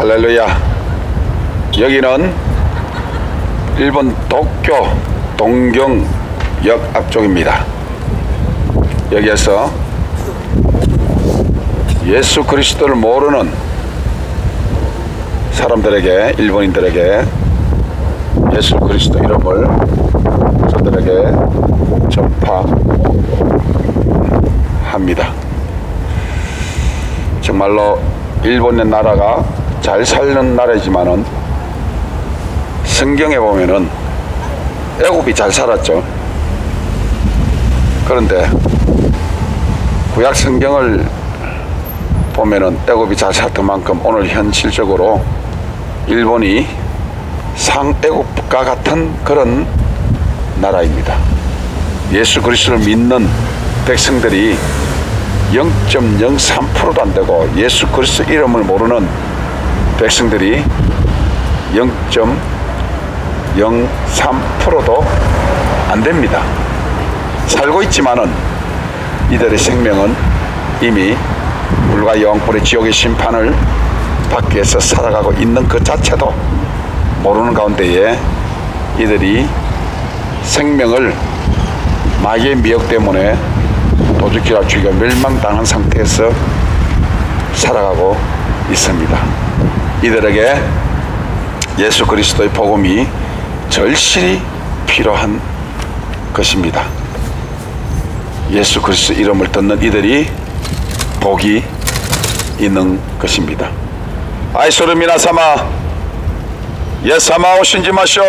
할렐루야. 여기는 일본 도쿄 동경역 앞쪽입니다. 여기에서 예수 그리스도를 모르는 사람들에게, 일본인들에게 예수 그리스도 이름을 저들에게 전파합니다. 정말로 일본의 나라가 잘 사는 나라이지만은 성경에 보면은 애굽이 잘 살았죠. 그런데 구약 성경을 보면은 애굽이 잘 살던 만큼 오늘 현실적으로 일본이 상애굽과 같은 그런 나라입니다. 예수 그리스도를 믿는 백성들이 0.03%도 안 되고 예수 그리스도 이름을 모르는 백성들이 0.03%도 안 됩니다. 살고 있지만은 이들의 생명은 이미 불과 영원의 지옥의 심판을 받기 위해서 살아가고 있는 그 자체도 모르는 가운데에 이들이 생명을 마귀의 미혹 때문에 도둑질과 죽여 멸망당한 상태에서 살아가고 있습니다. 이들에게 예수 그리스도의 복음이 절실히 필요한 것입니다. 예수 그리스도 이름을 듣는 이들이 복이 있는 것입니다. 아이소르 미나사마 예사마 오신지 마쇼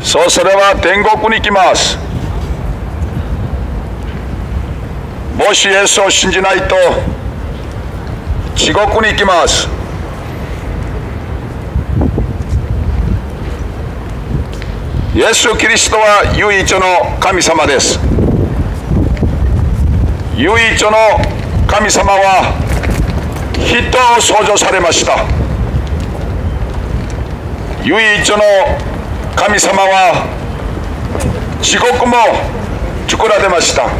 소서레와 댕고꾼 이키마스 모시 예수 오신지 나이토 지고꾼 이키마스 예수 그리스도와 유이조노 가미사마 데스 유이조노 가미사마와 히토 소조 사레마시다 유이조노 가미사마와 지고쿠모 주쿠라데마시다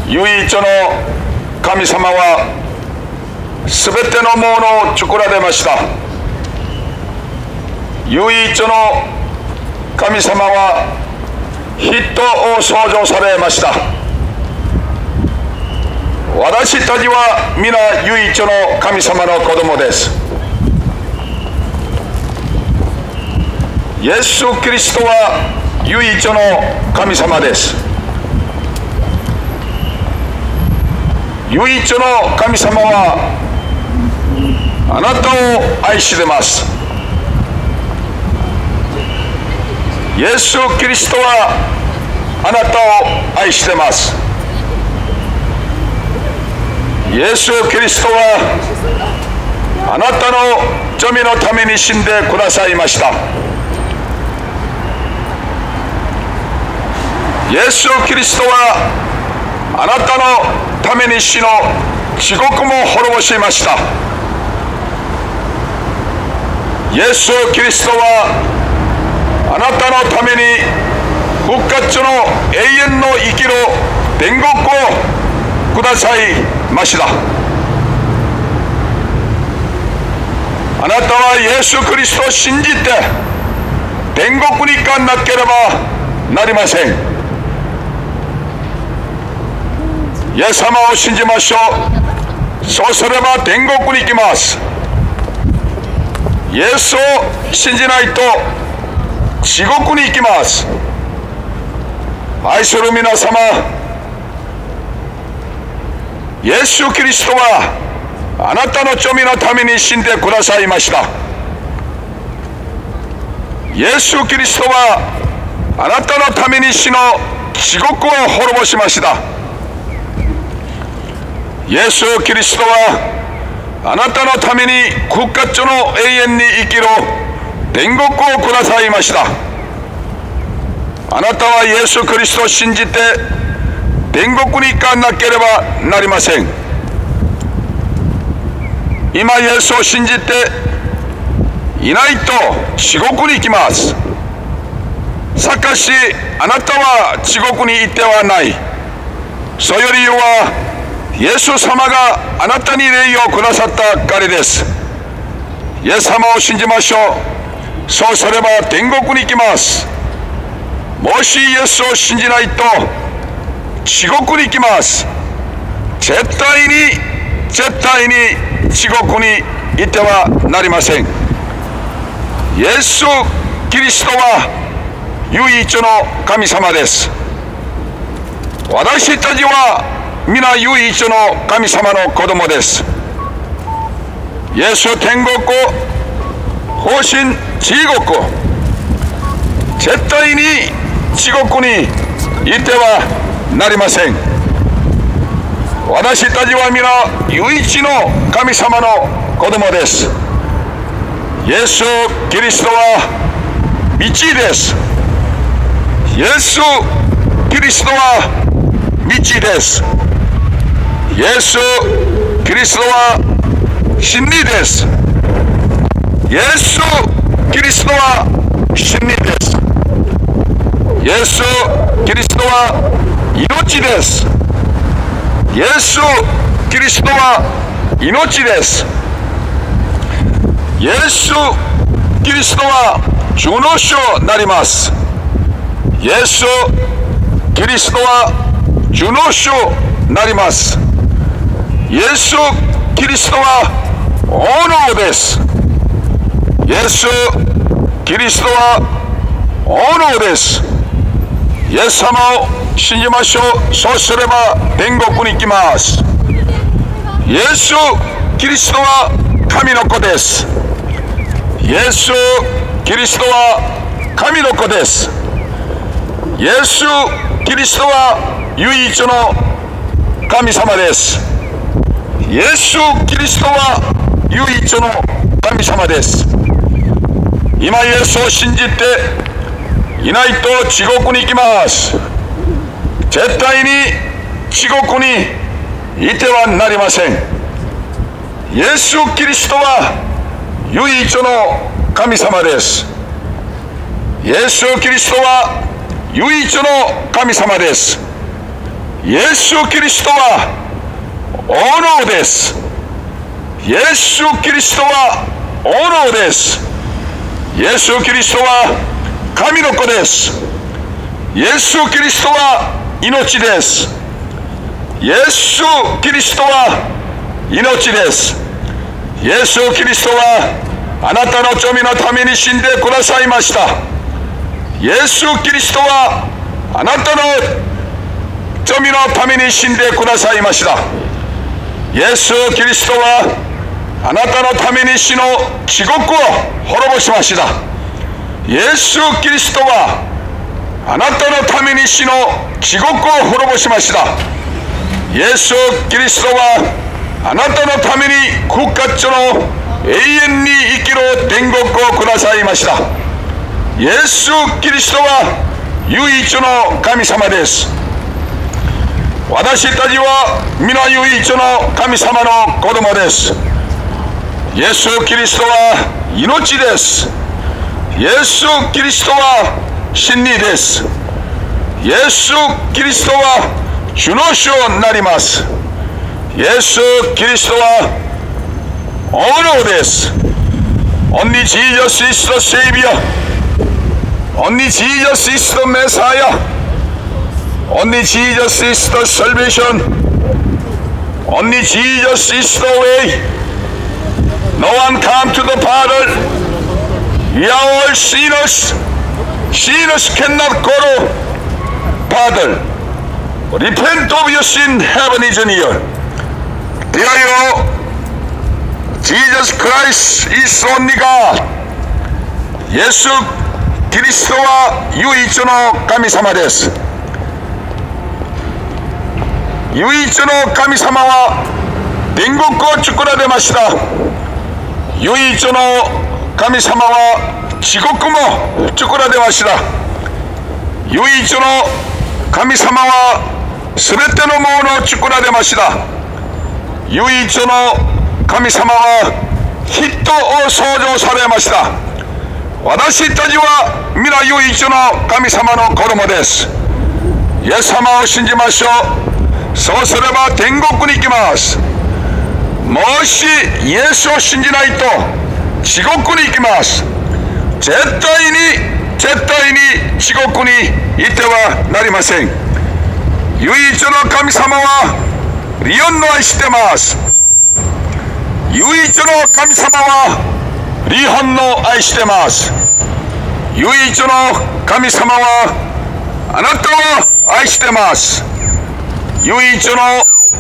유이조노 가미사마와 스베테노 모노 주쿠라데마시다 유이조노 가미사마와 히토 오 소조 사레마시다 와다시 타지와 미나 유이조노 가미사마노 고도모 데스 예수 그리스도와 유이조노 가미사마 데스 유이조노 가미사마와 아나타오 아이시데마스 예수 그리스도와 아나타오 아이시데마스 예수 그리스도와 아나타노 저미노 타메니 신데 쿠다사이마시다 예수 그리스도와 아나타노 타메니 시노 지고쿠모 호로보시마시다 예수 그리스도와 아나타노 타메니 국가초노 에이엔노 이기로 댕고쿠 쿠다사이 마시다 아나타와 예수 그리스도 신지때 댕고쿠니까 낫게레바 나리마생 예사마 오신지 마쇼 소서레바 댕고꾼 이키마스 예수 신지나이토 지고꾼 이키마스 아이소르 미나사마 예수 그리스도와 아나타노 쪼미노 타미니 신데 쿠다사이 마시다 예수 그리스도와 아나타노 타미니 시노 지고쿠와 호로보시 마시다 예수 그리스도와 아나타노 타메니 국가초노 에이엔니 이끼로 댕고쿠 쿠다사이 마시다 아나타와 예수 그리스도 신지때 댕고쿠니까 낫게레바 나리마생 이마 예수 신지때 이나이토 지고쿠니 이키마스 사카시 아나타와 지고쿠니 이때와 나이 そよりはイエス様があなたに霊をくださったからです。イエス様を信じましょう。そうすれば天国に行きます。もしイエスを信じないと地獄に行きます。絶対に地獄に行ってはなりません。イエス・キリストは唯一の神様です。私たちは皆唯一の神様の子供です。イエス天国方針地獄、絶対に地獄に行ってはなりません。私たちは皆唯一の神様の子供です。イエス・キリストは道です。イエス・キリストは道です。イエス・キリストは真理です。イエス・キリストは真理です。イエス・キリストは命です。イエス・キリストは命です。イエス・キリストは主の主になります。イエス・キリストは主の主になります。イエス・キリストは王です。イエス・キリストは王です。イエス様を信じましょう。そうすれば天国に行きます。イエス・キリストは神の子です。イエス・キリストは神の子です。イエス・キリストは唯一の神様です。イエス・キリストは唯一の神様です。今イエスを信じていないと地獄に行きます。絶対に地獄にいてはなりません。イエス・キリストは唯一の神様です。イエス・キリストは唯一の神様です。イエス・キリストは王です。イエス・キリストは王です。イエス・キリストは神の子です。イエス・キリストは命です。イエス・キリストは命です。イエス・キリストはあなたの罪のために死んでくださいました。イエス・キリストはあなたの罪のために死んでくださいました。イエス・キリストはあなたのために死の地獄を滅ぼしました。イエス・キリストはあなたのために死の地獄を滅ぼしました。イエス・キリストはあなたのために復活の永遠に生きる天国をくださいました。イエス・キリストは唯一の神様です。私たちは皆唯一の神様の子供です。イエス・キリストは命です。イエス・キリストは真理です。イエス・キリストは主の主になります。イエス・キリストは王です。Only Jesus is the Savior. Only Jesus is the Messiah. Only Jesus is the salvation. Only Jesus is the way. No one come to the Father. We are all sinners. Sinners cannot go to Father. Repent of your sin. Heaven is near. 대하여 Jesus Christ is only God. イエス・キリストは唯一の神様です。唯一の神様は天国を作られました。唯一の神様は地獄も作られました。唯一の神様はすべてのものを作られました。唯一の神様は人を創造されました。私たちは皆唯一の神様の子供です。イエス様を信じましょう。そうすれば天国に行きます。もしイエスを信じないと地獄に行きます。絶対に地獄に行ってはなりません。唯一の神様はリオンの愛してます。唯一の神様はリホンの愛してます。唯一の神様はあなたを愛してます。唯一の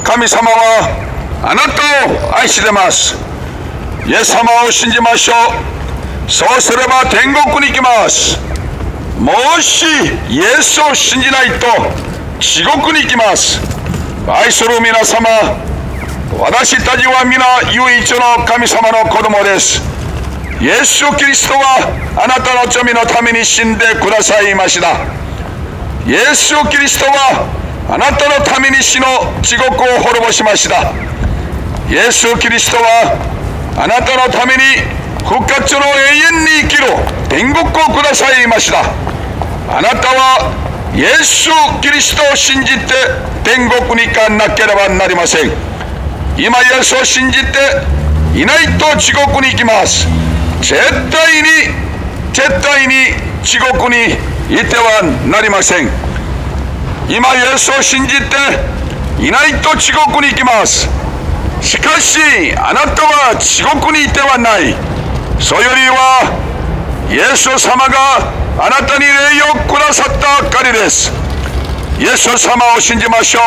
神様はあなたを愛してます。イエス様を信じましょう。そうすれば天国に行きます。もしイエスを信じないと地獄に行きます。愛する皆様、私たちは皆唯一の神様の子供です。イエス・キリストはあなたの罪のために死んでくださいました。イエス・キリストはあなたのために死の地獄を滅ぼしました。イエス・キリストはあなたのために復活の永遠に生きる天国をくださいました。あなたはイエス・キリストを信じて天国に行かなければなりません。今イエスを信じていないと地獄に行きます。絶対に地獄に行ってはなりません。今イエスを信じていないと地獄に行きます。しかしあなたは地獄に行ってはない。それよりはイエス様があなたに霊をくださったからです。イエス様を信じましょ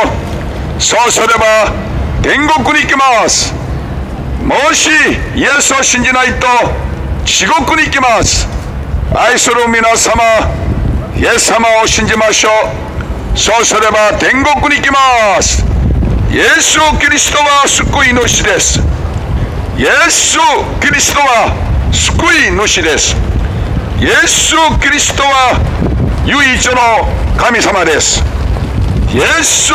う。そうすれば天国に行きます。もしイエスを信じないと地獄に行きます。愛する皆様、イエス様を信じましょう。そうすれば天国に行きます。イエス・キリストは救い主です。イエス・キリストは救い主です。イエス・キリストは唯一の神様です。イエス・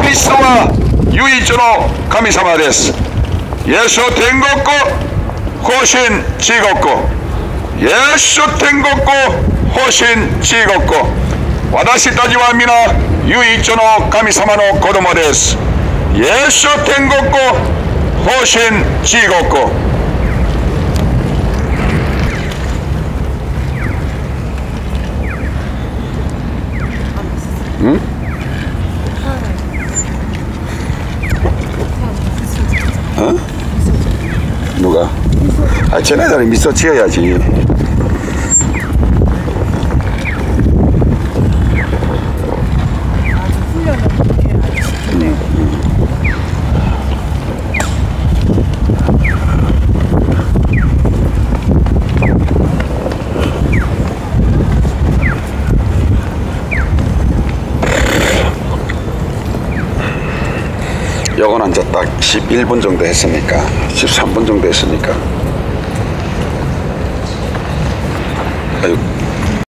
キリストは唯一の神様です。イエス天国、方針地獄。イエス天国、方針地獄。私たちは皆唯一の神様の子供です。イエス天国、方針地獄。누가? 아, 쟤네들이 미소 지어야지. 요거는 이제 딱 11분 정도 했으니까 13분 정도 했으니까 아유